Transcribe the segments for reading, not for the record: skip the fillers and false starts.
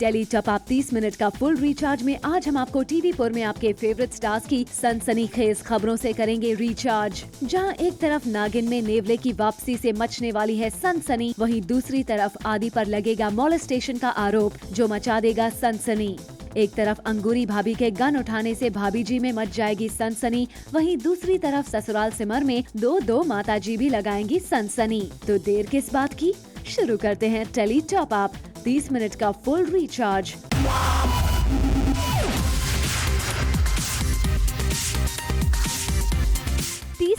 Tele top up 30 minute का full recharge में आज हम आपको टीवी4 में आपके फेवरेट स्टार्स की सनसनीखेज खबरों से करेंगे रिचार्ज। जहां एक तरफ नागिन में नेवले की वापसी से मचने वाली है सनसनी, वहीं दूसरी तरफ आदि पर लगेगा मॉलेस्टेशन का आरोप जो मचा देगा सनसनी। एक तरफ अंगूरी भाभी के गन उठाने से भाभी जी में मच जाएगी सनसनी, वहीं दूसरी तरफ ससुराल सिमर में दो माताजी भी लगाएंगी सनसनी। तो देर किस बात की, शुरू करते हैं टेली टॉप अप 30 मिनट का फुल रिचार्ज।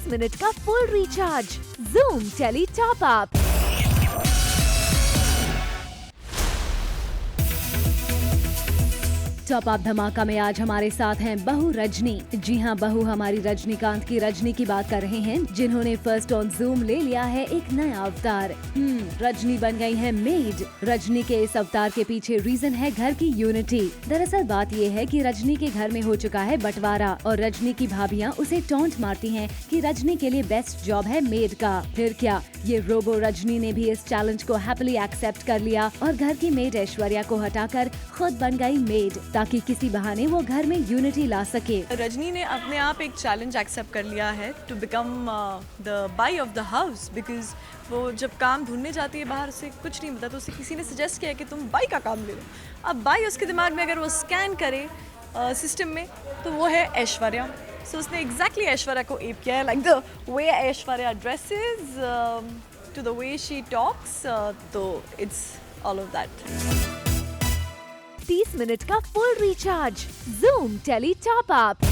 मिनट का full recharge zoom tele top up. Top up धमाका में आज हमारे साथ हैं बहू रजनी। जी हाँ, बहू हमारी रजनीकांत की रजनी की बात कर रहे हैं, जिन्होंने फर्स्ट ऑन जूम ले लिया है एक नया अवतार। रजनी बन गई है मेड। रजनी के इस अवतार के पीछे रीजन है घर की यूनिटी। दरअसल बात ये है कि रजनी के घर में हो चुका है बंटवारा और रजनी की भाभियाँ उसे टॉन्ट मारती हैं कि रजनी के लिए बेस्ट जॉब है मेड का। फिर क्या, ये रोबो रजनी ने भी इस चैलेंज को हैप्पीली एक्सेप्ट कर लिया और घर की मेड ऐश्वर्या को हटाकर खुद बन गई मेड, ताकि किसी बहाने वो घर में यूनिटी ला सके। रजनी ने अपने आप एक चैलेंज एक्सेप्ट कर लिया है टू बिकम द बाई ऑफ द हाउस, बिकॉज वो जब काम ढूंढने जाती है बाहर से कुछ नहीं मिलता तो उसे किसी ने सजेस्ट किया कि तुम बाई का काम ले लो। अब बाई उसके दिमाग में अगर वो स्कैन करे सिस्टम में तो वो है ऐश्वर्या। सो उसने एग्जैक्टली ऐश्वर्या को एप किया है, like the way Aishwarya dresses to the way she talks, तो it's all of that. 30 minute का full recharge zoom tele top up.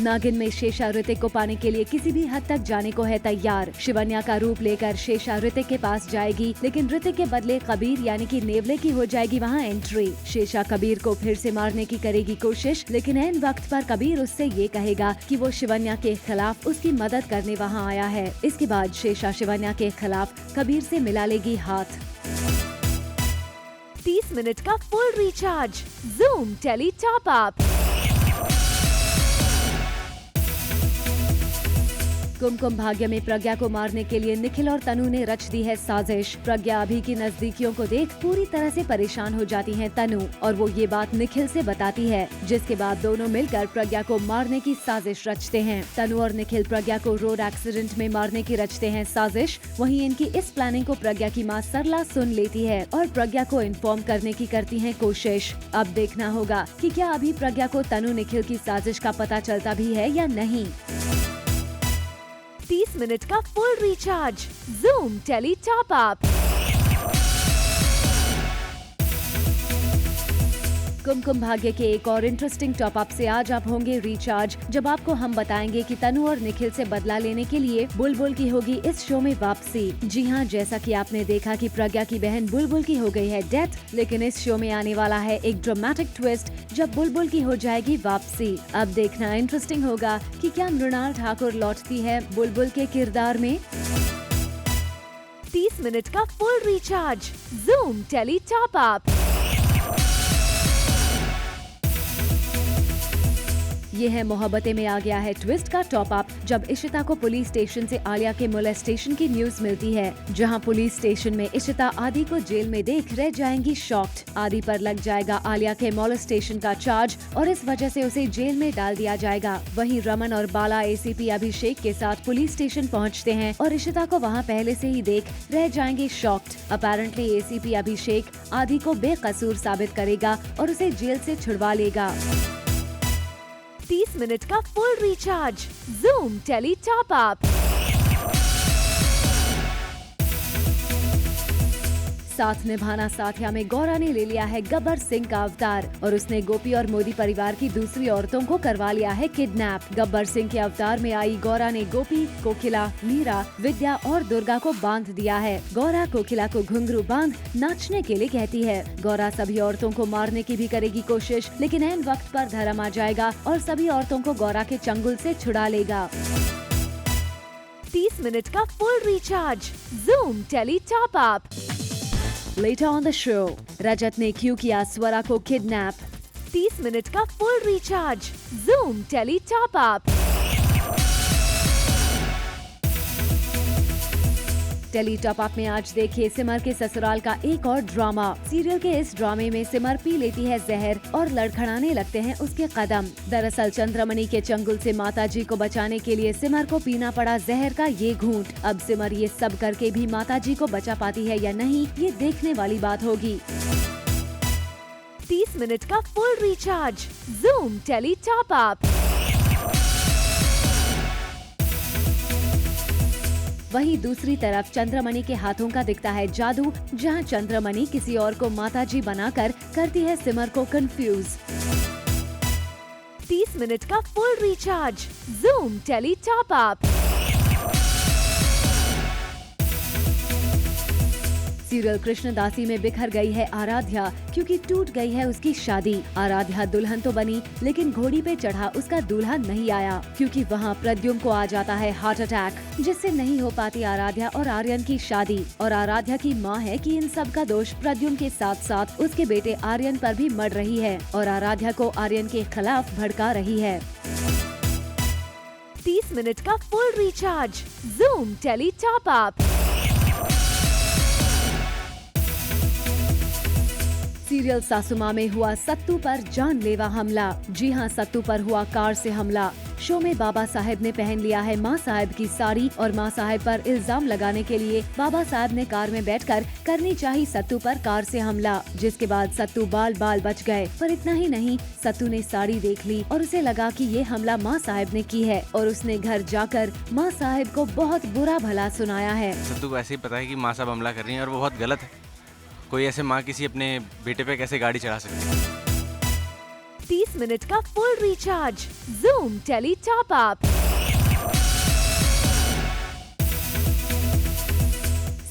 Naagin में शेषा ऋतिक को पाने के लिए किसी भी हद तक जाने को है तैयार। शिवन्या का रूप लेकर शेषा ऋतिक के पास जाएगी, लेकिन ऋतिक के बदले कबीर यानी कि नेवले की हो जाएगी वहाँ एंट्री। शेषा कबीर को फिर से मारने की करेगी कोशिश, लेकिन ऐन वक्त पर कबीर उससे ये कहेगा कि वो शिवन्या के खिलाफ उसकी मदद करने वहाँ आया है। इसके बाद शेषा शिवन्या के खिलाफ कबीर से मिला लेगी हाथ। 30 मिनट का full recharge zoom tele top up. Kumkum Bhagya में प्रज्ञा को मारने के लिए निखिल और तनु ने रच दी है साजिश। प्रज्ञा अभी की नजदीकियों को देख पूरी तरह से परेशान हो जाती है तनु, और वो ये बात निखिल से बताती है, जिसके बाद दोनों मिलकर प्रज्ञा को मारने की साजिश रचते हैं। तनु और निखिल प्रज्ञा को रोड एक्सीडेंट में मारने की रचते हैं साजिश। वहीं इनकी इस प्लानिंग को प्रज्ञा की माँ सरला सुन लेती है और प्रज्ञा को इन्फॉर्म करने की करती है कोशिश। अब देखना होगा कि क्या अभी प्रज्ञा को तनु निखिल की साजिश का पता चलता भी है या नहीं। 30 मिनट का full recharge zoom tele top up. Kumkum Bhagya के एक और इंटरेस्टिंग टॉप अप से आज आप होंगे रिचार्ज, जब आपको हम बताएंगे कि तनु और निखिल से बदला लेने के लिए बुलबुल की होगी इस शो में वापसी। जी हाँ, जैसा कि आपने देखा कि प्रज्ञा की बहन बुलबुल की हो गई है डेथ, लेकिन इस शो में आने वाला है एक ड्रामेटिक ट्विस्ट जब बुलबुल की हो जाएगी वापसी। अब देखना इंटरेस्टिंग होगा कि क्या मृणाल ठाकुर लौटती है बुलबुल के किरदार में। 30 मिनट का full recharge zoom tele top up. Yeh Hai Mohabbatein में आ गया है ट्विस्ट का टॉप अप, जब इशिता को पुलिस स्टेशन से आलिया के मोलेस्टेशन की न्यूज मिलती है। जहां पुलिस स्टेशन में इशिता आदि को जेल में देख रह जाएंगी शॉक्ड। आदि पर लग जाएगा आलिया के मोलेस्टेशन का चार्ज और इस वजह से उसे जेल में डाल दिया जाएगा। वहीं रमन और बाला एसीपी अभिषेक के साथ पुलिस स्टेशन पहुंचते हैं और इशिता को वहां पहले से ही देख रह जाएंगे शॉक्ड। अपेरेंटली एसीपी अभिषेक आदि को बेकसूर साबित करेगा और उसे जेल से छुड़वा लेगा। 30 मिनट का full recharge zoom tele top up. Saath Nibhana साथिया में गौरा ने ले लिया है गब्बर सिंह का अवतार और उसने गोपी और मोदी परिवार की दूसरी औरतों को करवा लिया है किडनैप। गब्बर सिंह के अवतार में आई गौरा ने गोपी, कोकिला, मीरा, विद्या और दुर्गा को बांध दिया है। गौरा कोकिला को घुंघरू बांध नाचने के लिए कहती है। गौरा सभी औरतों को मारने की भी करेगी कोशिश, लेकिन ऐन वक्त पर धर्म आ जाएगा और सभी औरतों को गौरा के चंगुल से छुड़ा लेगा। 30 मिनट का full recharge zoom tele top up. Later on the show, Rajat ने क्यों किया स्वरा को किडनैप। 30 मिनट का full recharge zoom tele top up. Tele top up में आज देखिए सिमर के ससुराल का एक और ड्रामा। सीरियल के इस ड्रामे में सिमर पी लेती है जहर और लड़खड़ाने लगते हैं उसके कदम। दरअसल चंद्रमणि के चंगुल से माताजी को बचाने के लिए सिमर को पीना पड़ा जहर का ये घूंट। अब सिमर ये सब करके भी माताजी को बचा पाती है या नहीं, ये देखने वाली बात होगी। 30 मिनट का full recharge, Zoom tele top up. वहीं दूसरी तरफ चंद्रमणि के हाथों का दिखता है जादू, जहां चंद्रमणि किसी और को माताजी बनाकर करती है सिमर को कंफ्यूज। 30 मिनट का full recharge, Zoom tele top up. Serial Krishnadasi में बिखर गई है आराध्या, क्योंकि टूट गई है उसकी शादी। आराध्या दुल्हन तो बनी, लेकिन घोड़ी पे चढ़ा उसका दूल्हा नहीं आया, क्योंकि वहाँ प्रद्युम्न को आ जाता है हार्ट अटैक, जिससे नहीं हो पाती आराध्या और आर्यन की शादी। और आराध्या की माँ है कि इन सब का दोष प्रद्युम्न के साथ साथ उसके बेटे आर्यन पर भी मर रही है और आराध्या को आर्यन के खिलाफ भड़का रही है। 30 मिनट का full recharge, Zoom tele top up. Serial Sasuma में हुआ सत्तू पर जानलेवा हमला। जी हां, सत्तू पर हुआ कार से हमला। शो में बाबा साहेब ने पहन लिया है माँ साहेब की साड़ी और माँ साहेब पर इल्जाम लगाने के लिए बाबा साहेब ने कार में बैठकर करनी चाहिए सत्तू पर कार से हमला, जिसके बाद सत्तू बाल बाल बच गए। पर इतना ही नहीं, सत्तू ने साड़ी देख ली और उसे लगा कि ये हमला माँ साहेब ने की है और उसने घर जाकर माँ साहेब को बहुत बुरा भला सुनाया है। सत्तू को ऐसे ही पता है कि माँ साहब हमला कर रही हैं और वो बहुत गलत है। कोई ऐसे माँ किसी अपने बेटे पे कैसे गाड़ी चढ़ा सकती है। 30 मिनट का full recharge, Zoom tele top up.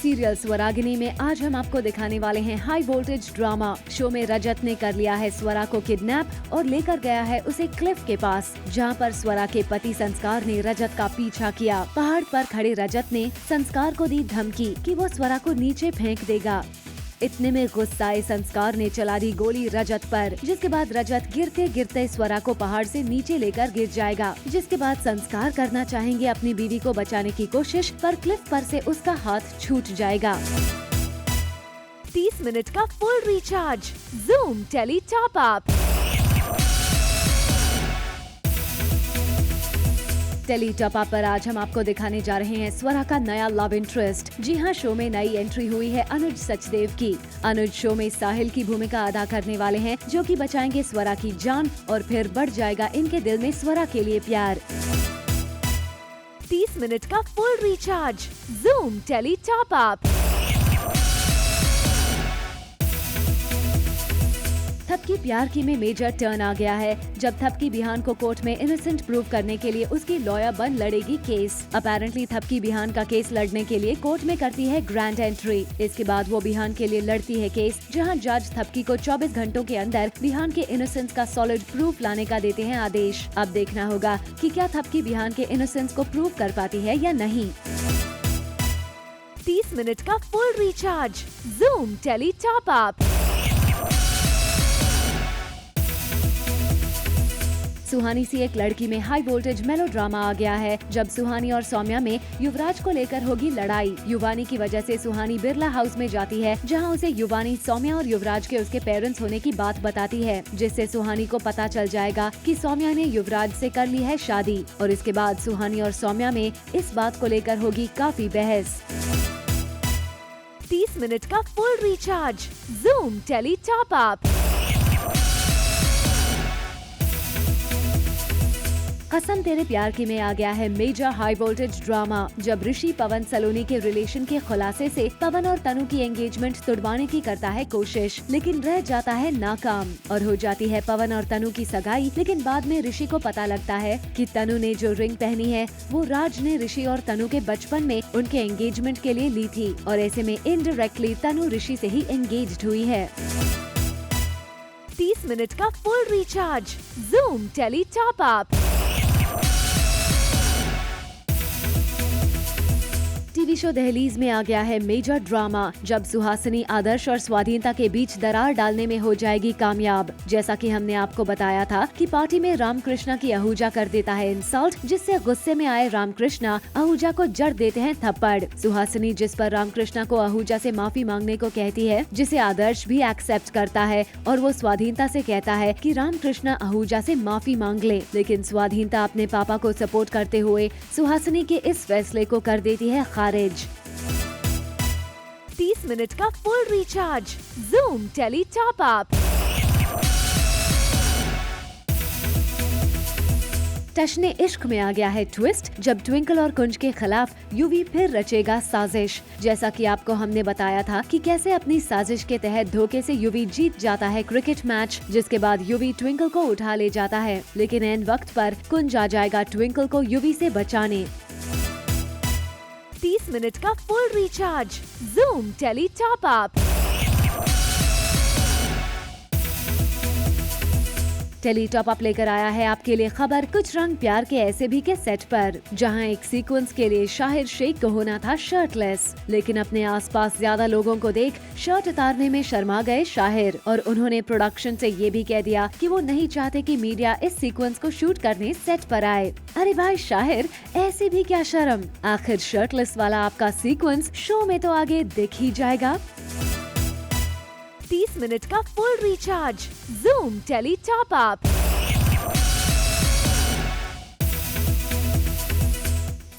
Serial Swaragini में आज हम आपको दिखाने वाले हैं हाई वोल्टेज ड्रामा। शो में रजत ने कर लिया है स्वरा को किडनैप और लेकर गया है उसे क्लिफ के पास, जहां पर स्वरा के पति संस्कार ने रजत का पीछा किया। पहाड़ पर खड़े रजत ने संस्कार को दी धमकी कि वो स्वरा को नीचे फेंक देगा। इतने में गुस्साए संस्कार ने चला दी गोली रजत पर, जिसके बाद रजत गिरते गिरते स्वरा को पहाड़ से नीचे लेकर गिर जाएगा। जिसके बाद संस्कार करना चाहेंगे अपनी बीवी को बचाने की कोशिश, पर क्लिफ पर से उसका हाथ छूट जाएगा। 30 मिनट का full recharge, Zoom tele top up. Tele top up पर आज हम आपको दिखाने जा रहे हैं स्वरा का नया लव इंटरेस्ट। जी हाँ, शो में नई एंट्री हुई है अनुज सचदेव की। अनुज शो में साहिल की भूमिका अदा करने वाले हैं, जो कि बचाएंगे स्वरा की जान और फिर बढ़ जाएगा इनके दिल में स्वरा के लिए प्यार। 30 मिनट का full recharge, Zoom tele top up. Thapki Pyar Ki में मेजर टर्न आ गया है, जब थपकी बिहान को कोर्ट में इनोसेंट प्रूव करने के लिए उसकी लॉयर बन लड़ेगी केस। अपेरेंटली थपकी बिहान का केस लड़ने के लिए कोर्ट में करती है ग्रैंड एंट्री। इसके बाद वो बिहान के लिए लड़ती है केस, जहां जज थपकी को 24 घंटों के अंदर बिहान के इनोसेंस का सॉलिड प्रूफ लाने का देते हैं आदेश। अब देखना होगा कि क्या थपकी बिहान के इनोसेंस को प्रूव कर पाती है या नहीं। 30 मिनट का full recharge, Zoom tele top up. Suhani Si Ek Ladki में हाई वोल्टेज मेलोड्रामा आ गया है, जब सुहानी और सौम्या में युवराज को लेकर होगी लड़ाई। युवानी की वजह से सुहानी बिरला हाउस में जाती है, जहां उसे युवानी सौम्या और युवराज के उसके पेरेंट्स होने की बात बताती है, जिससे सुहानी को पता चल जाएगा कि सौम्या ने युवराज से कर ली है शादी। और इसके बाद सुहानी और सौम्या में इस बात को लेकर होगी काफी बहस। 30 मिनट का full recharge, Zoom tele top up. Kasam Tere प्यार की में आ गया है मेजर हाई वोल्टेज ड्रामा, जब ऋषि पवन सलोनी के रिलेशन के खुलासे से पवन और तनु की एंगेजमेंट तुड़वाने की करता है कोशिश, लेकिन रह जाता है नाकाम और हो जाती है पवन और तनु की सगाई। लेकिन बाद में ऋषि को पता लगता है कि तनु ने जो रिंग पहनी है वो राज ने ऋषि और तनु के बचपन में उनके एंगेजमेंट के लिए ली थी और ऐसे में इनडायरेक्टली तनु ऋषि से ही एंगेज्ड हुई है। 30 मिनट का full recharge, Zoom tele top up. TV show Dahleez में आ गया है मेजर ड्रामा जब सुहासिनी आदर्श और स्वाधीनता के बीच दरार डालने में हो जाएगी कामयाब। जैसा कि हमने आपको बताया था कि पार्टी में रामकृष्णा की आहूजा कर देता है इंसल्ट, जिससे गुस्से में आए रामकृष्णा आहूजा को जड़ देते हैं थप्पड़। सुहासिनी जिस पर रामकृष्णा को आहूजा से माफी मांगने को कहती है, जिसे आदर्श भी एक्सेप्ट करता है और वो स्वाधीनता से कहता है कि रामकृष्णा आहूजा से माफी मांग ले। लेकिन स्वाधीनता अपने पापा को सपोर्ट करते हुए सुहासिनी के इस फैसले को कर देती है खारिज। 30 मिनट का full recharge Zoom tele top up. Tashne Ishq में आ गया है ट्विस्ट जब ट्विंकल और कुंज के खिलाफ यूवी फिर रचेगा साजिश। जैसा कि आपको हमने बताया था कि कैसे अपनी साजिश के तहत धोखे से यूवी जीत जाता है क्रिकेट मैच, जिसके बाद यूवी ट्विंकल को उठा ले जाता है। लेकिन एन वक्त पर कुंज आ जाएगा ट्विंकल को यूवी से बचाने। 30 मिनट का full recharge Zoom tele top up. Tele top up लेकर आया है आपके लिए खबर कुछ रंग प्यार के ऐसे भी के सेट पर, जहां एक सीक्वेंस के लिए शाहिर शेख को होना था शर्टलेस, लेकिन अपने आसपास ज्यादा लोगों को देख शर्ट उतारने में शर्मा गए शाहिर और उन्होंने प्रोडक्शन से ये भी कह दिया कि वो नहीं चाहते कि मीडिया इस सीक्वेंस को शूट करने सेट पर आए। अरे भाई शाहिर, ऐसी भी क्या शर्म, आखिर शर्टलेस वाला आपका सीक्वेंस शो में तो आगे दिख ही जाएगा। 30 मिनट का full recharge Zoom tele top up.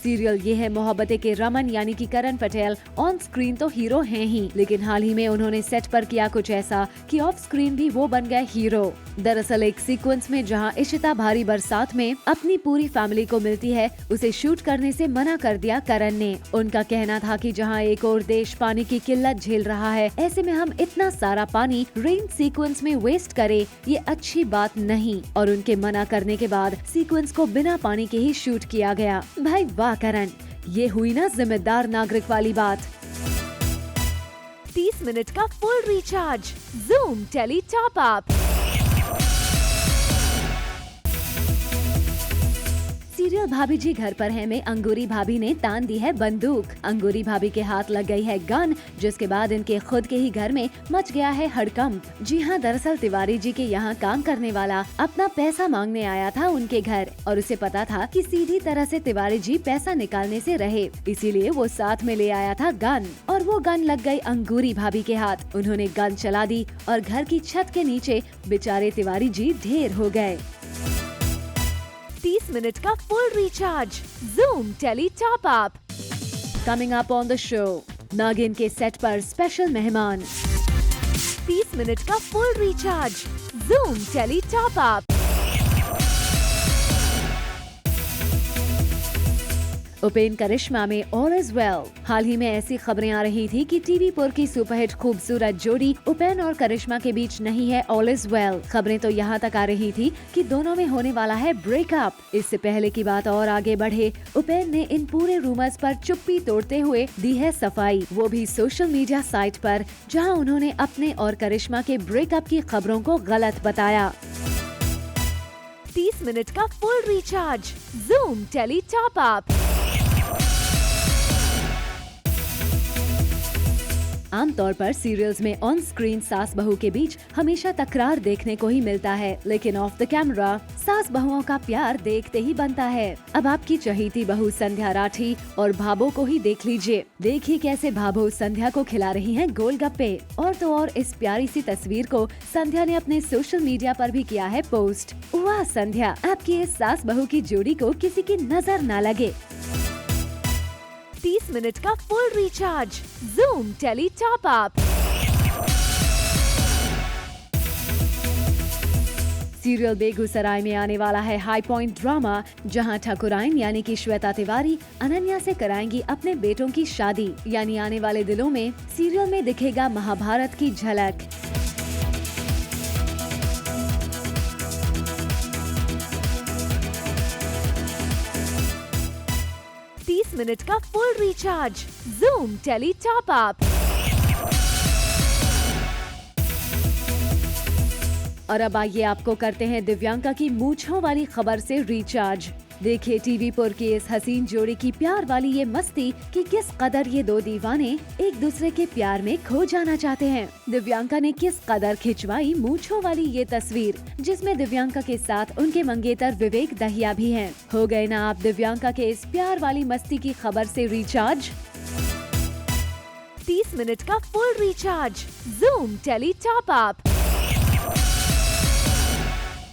Serial Yeh Hai Mohabbatein के रमन यानी कि करण पटेल ऑन स्क्रीन तो हीरो हैं ही, लेकिन हाल ही में उन्होंने सेट पर किया कुछ ऐसा कि ऑफ स्क्रीन भी वो बन गए हीरो। दरअसल एक सीक्वेंस में जहां इशिता भारी बरसात में अपनी पूरी फैमिली को मिलती है, उसे शूट करने से मना कर दिया करण ने। उनका कहना था कि जहां एक और देश पानी की किल्लत झेल रहा है, ऐसे में हम इतना सारा पानी रेन सीक्वेंस में वेस्ट करे, ये अच्छी बात नहीं। और उनके मना करने के बाद सीक्वेंस को बिना पानी के ही शूट किया गया। भाई वाह करण, ये हुई ना जिम्मेदार नागरिक वाली बात। 30 मिनट का full recharge Zoom tele top up. Serial Bhabhi ji घर पर है में अंगूरी भाभी ने तान दी है बंदूक। अंगूरी भाभी के हाथ लग गई है गन, जिसके बाद इनके खुद के ही घर में मच गया है हड़कंप। जी हाँ, दरअसल तिवारी जी के यहाँ काम करने वाला अपना पैसा मांगने आया था उनके घर और उसे पता था कि सीधी तरह से तिवारी जी पैसा निकालने से रहे, इसीलिए वो साथ में ले आया था गन और वो गन लग गई अंगूरी भाभी के हाथ। उन्होंने गन चला दी और घर की छत के नीचे बेचारे तिवारी जी ढेर हो गए। 30 मिनट का full recharge Zoom tele top up. Coming up on the show, Naagin के सेट पर स्पेशल मेहमान। 30 मिनट का full recharge Zoom tele top up. Upen Karishma में ऑल इज वेल। हाल ही में ऐसी खबरें आ रही थी कि टीवी पर की सुपरहिट खूबसूरत जोड़ी उपेन और करिश्मा के बीच नहीं है ऑल इज वेल। खबरें तो यहाँ तक आ रही थी कि दोनों में होने वाला है ब्रेकअप। इससे पहले की बात और आगे बढ़े, उपेन ने इन पूरे रूमर्स पर चुप्पी तोड़ते हुए दी है सफाई, वो भी सोशल मीडिया साइट पर, जहाँ उन्होंने अपने और करिश्मा के ब्रेकअप की खबरों को गलत बताया। 30 मिनट का full recharge Zoom tele top up. आमतौर पर सीरियल्स में ऑन स्क्रीन सास बहू के बीच हमेशा तकरार देखने को ही मिलता है, लेकिन ऑफ द कैमरा सास बहुओं का प्यार देखते ही बनता है। अब आपकी चहीती बहू संध्या राठी और भाभो को ही देख लीजिए। देखिए कैसे भाभो संध्या को खिला रही हैं गोलगप्पे। और तो और इस प्यारी सी तस्वीर को संध्या ने अपने सोशल मीडिया पर भी किया है पोस्ट। वाह संध्या, आपकी इस सास बहू की जोड़ी को किसी की नजर न लगे। 30 मिनट का full recharge Zoom tele top up. Serial Begusarai में आने वाला है हाई पॉइंट ड्रामा, जहां ठाकुराइन यानी कि श्वेता तिवारी अनन्या से कराएंगी अपने बेटों की शादी। यानी आने वाले दिनों में सीरियल में दिखेगा महाभारत की झलक। 30 मिनट का full recharge Zoom tele top up. और अब आइए आपको करते हैं दिव्यांका की मूंछों वाली खबर से रिचार्ज। देखिए टीवी पर की इस हसीन जोड़ी की प्यार वाली ये मस्ती कि किस कदर ये दो दीवाने एक दूसरे के प्यार में खो जाना चाहते हैं। दिव्यांका ने किस कदर खिंचवाई मूंछों वाली ये तस्वीर, जिसमें दिव्यांका के साथ उनके मंगेतर विवेक दहिया भी हैं। हो गए ना आप दिव्यांका के इस प्यार वाली मस्ती की खबर से रिचार्ज। 30 मिनट का full recharge Zoom tele top up,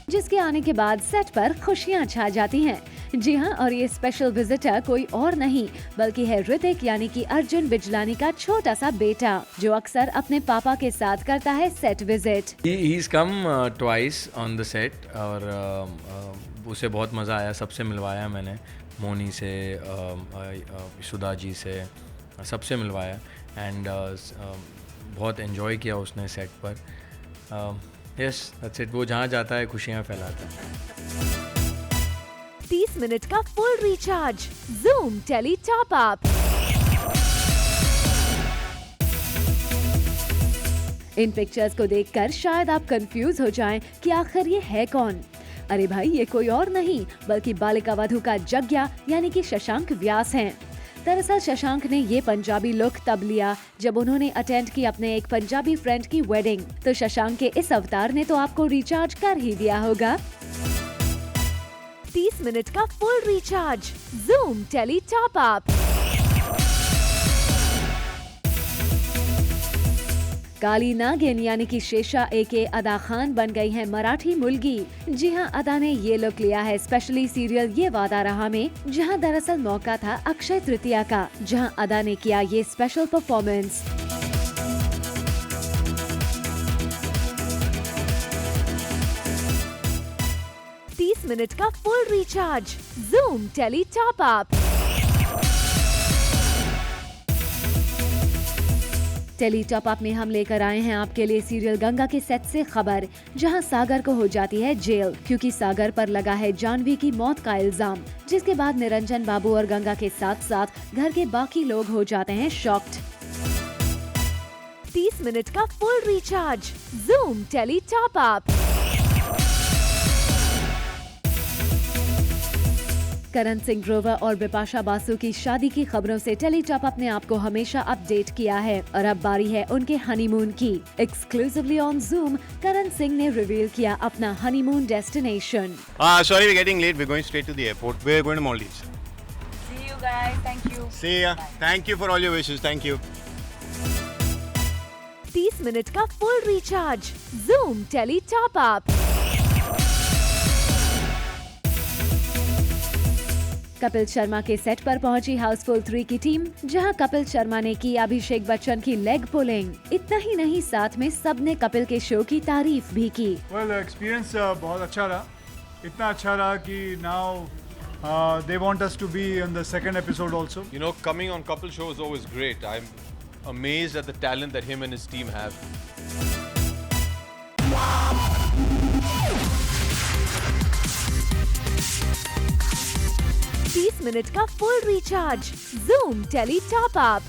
जिसके आने के बाद सेट पर खुशियां छा जाती हैं। जी हाँ, और ये स्पेशल विजिटर कोई और नहीं बल्कि है ऋतिक यानी कि अर्जुन बिजलानी का छोटा सा बेटा, जो अक्सर अपने पापा के साथ करता है set visit. He's come twice on the set और उसे बहुत मज़ा आया। सबसे मिलवाया मैंने, मोनी से, सुधा जी से, सबसे मिलवाया एंड बहुत एंजॉय किया उसने सेट पर। Yes that's it. वो जहाँ जाता है खुशियाँ फैलाता है। 30 मिनट का full recharge Zoom tele top up. इन पिक्चर्स को देखकर शायद आप कंफ्यूज हो जाएं कि आखिर ये है कौन। अरे भाई, ये कोई और नहीं बल्कि बालिका वधू का जग्या यानी कि शशांक व्यास हैं। दरअसल शशांक ने ये पंजाबी लुक तब लिया जब उन्होंने अटेंड की अपने एक पंजाबी फ्रेंड की वेडिंग। तो शशांक के इस अवतार ने तो आपको रिचार्ज कर ही दिया होगा। 30 मिनट का full recharge Zoom tele top up. Kaali Naagin यानी कि शेषा एके अदा खान बन गई है मराठी मुलगी। जी हाँ, अदा ने ये लुक लिया है स्पेशली सीरियल ये वादा रहा में, जहाँ दरअसल मौका था अक्षय तृतीया का, जहाँ अदा ने किया ये स्पेशल परफॉर्मेंस। मिनट का full recharge Zoom tele top up. Tele top up में हम लेकर आए हैं आपके लिए सीरियल गंगा के सेट से खबर, जहां सागर को हो जाती है जेल क्योंकि सागर पर लगा है जानवी की मौत का इल्जाम, जिसके बाद निरंजन बाबू और गंगा के साथ साथ घर के बाकी लोग हो जाते हैं शॉक्ड। 30 मिनट का full recharge Zoom tele top up. Karan Singh Grover और बिपाशा बासु की शादी की खबरों से टेली टॉप अपने आप को हमेशा अपडेट किया है और अब बारी है उनके हनीमून की। Exclusively on Zoom, Karan Singh ने रिवील किया अपना honeymoon destination. Sorry, we're getting late. We're going straight to the airport. We're going to Maldives. See you guys. Thank you. See ya. Thank you for all your wishes. Thank you. 30 minute का full recharge Zoom tele top up. Kapil Sharma के set पर पहुंची हाउसफुल 3 की team, जहां कपिल शर्मा ने की अभिषेक बच्चन की leg pulling. इतना ही नहीं, साथ में सबने कपिल के शो की तारीफ भी की। Well, एक्सपीरियंस बहुत अच्छा रहा, इतना अच्छा रहा कि now they want us to be on the second episode also. You know, coming on Couple Show is always great. I'm amazed at the talent that him and his team have. 30 minute का full recharge Zoom tele top up.